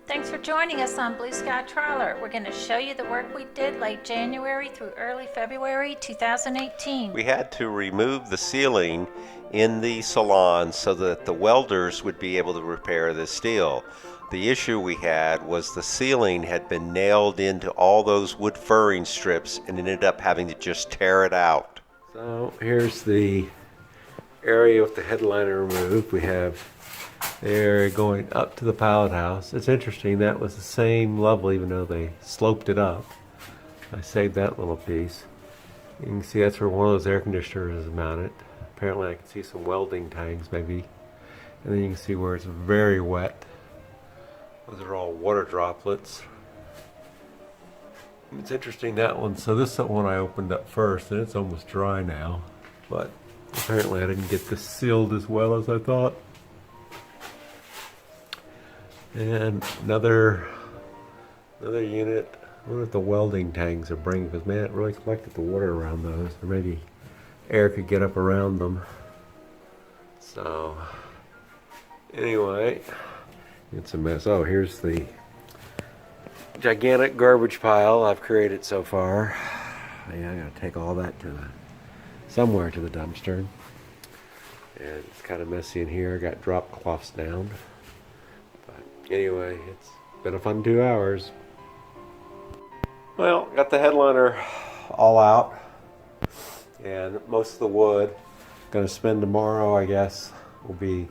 Thanks for joining us on Blue Sky Trawler. We're going to show you the work we did late January through early February 2018. We had to remove the ceiling in the salon so that the welders would be able to repair the steel. The issue we had was the ceiling had been nailed into all those wood furring strips and ended up having to just tear it out. So here's the area with the headliner removed. We have the area going up to the pallet house. It's interesting, that was the same level even though they sloped it up. I saved that little piece. You can see that's where one of those air conditioners is mounted. Apparently I can see some welding tangs maybe. And then you can see where it's very wet. Those are all water droplets. It's interesting, that one, so this is the one I opened up first and it's almost dry now. But apparently I didn't get this sealed as well as I thought. And another unit. I wonder if the welding tangs are bringing, because man, it really collected the water around those. Or maybe air could get up around them. So anyway, it's a mess. Oh, here's the gigantic garbage pile I've created so far. Yeah, I gotta take all that to somewhere to the dumpster. And it's kind of messy in here. I got drop cloths down. But anyway, it's been a fun 2 hours. Well, got the headliner all out. And most of the wood, gonna spend tomorrow, I guess, will be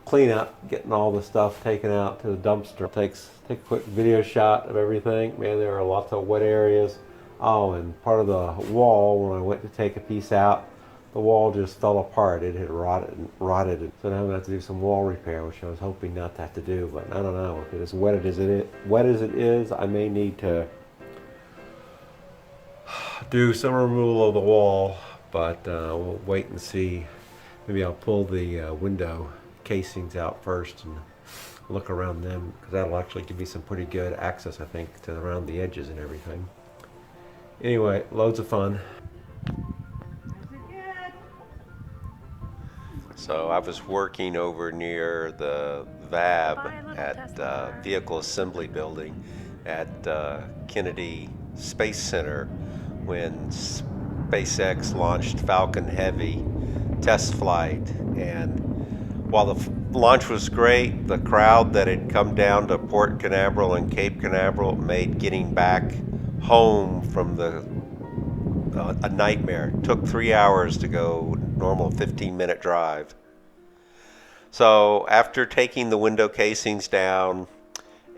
clean up, getting all the stuff taken out to the dumpster. Take a quick video shot of everything. Man, there are lots of wet areas. Oh, and part of the wall, when I went to take a piece out, the wall just fell apart. It had rotted. So now I'm gonna have to do some wall repair, which I was hoping not to have to do, but I don't know. If it is wet as it is, I may need to do some removal of the wall, but we'll wait and see. Maybe I'll pull the window casings out first and look around them, because that'll actually give me some pretty good access, I think, to around the edges and everything. Anyway, loads of fun. So I was working over near the VAB at Vehicle Assembly Building at Kennedy Space Center when SpaceX launched Falcon Heavy test flight. And while the launch was great, the crowd that had come down to Port Canaveral and Cape Canaveral made getting back home from a nightmare. It took 3 hours to go normal 15-minute drive. So after taking the window casings down,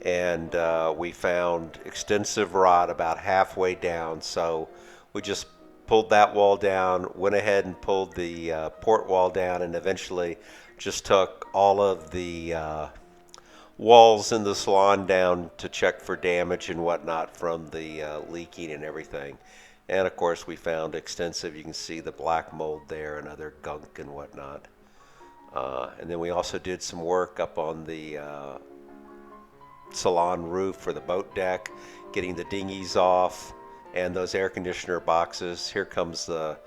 and we found extensive rot about halfway down, so we just pulled that wall down, went ahead and pulled the port wall down, and eventually just took all of the walls in the salon down to check for damage and whatnot from the leaking and everything. And of course we found extensive, you can see the black mold there and other gunk and whatnot. And then we also did some work up on the salon roof for the boat deck, getting the dinghies off and those air conditioner boxes. Here comes the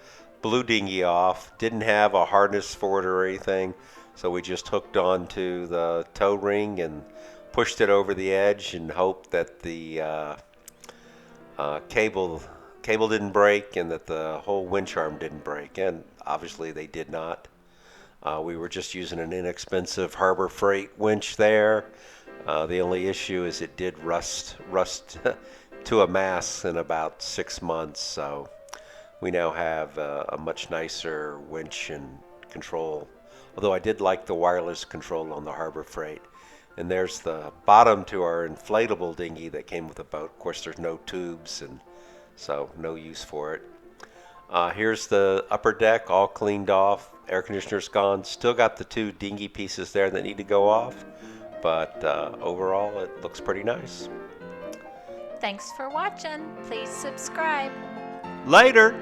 blue dinghy off. Didn't have a harness for it or anything, so we just hooked onto the tow ring and pushed it over the edge and hoped that the cable didn't break and that the whole winch arm didn't break, and obviously they did not. We were just using an inexpensive Harbor Freight winch there. The only issue is it did rust to a mass in about 6 months, so we now have a much nicer winch and control. Although I did like the wireless control on the Harbor Freight. And there's the bottom to our inflatable dinghy that came with the boat. Of course, there's no tubes, and so no use for it. Here's the upper deck all cleaned off. Air conditioner's gone. Still got the 2 dinghy pieces there that need to go off, but overall it looks pretty nice. Thanks for watching. Please subscribe. Later!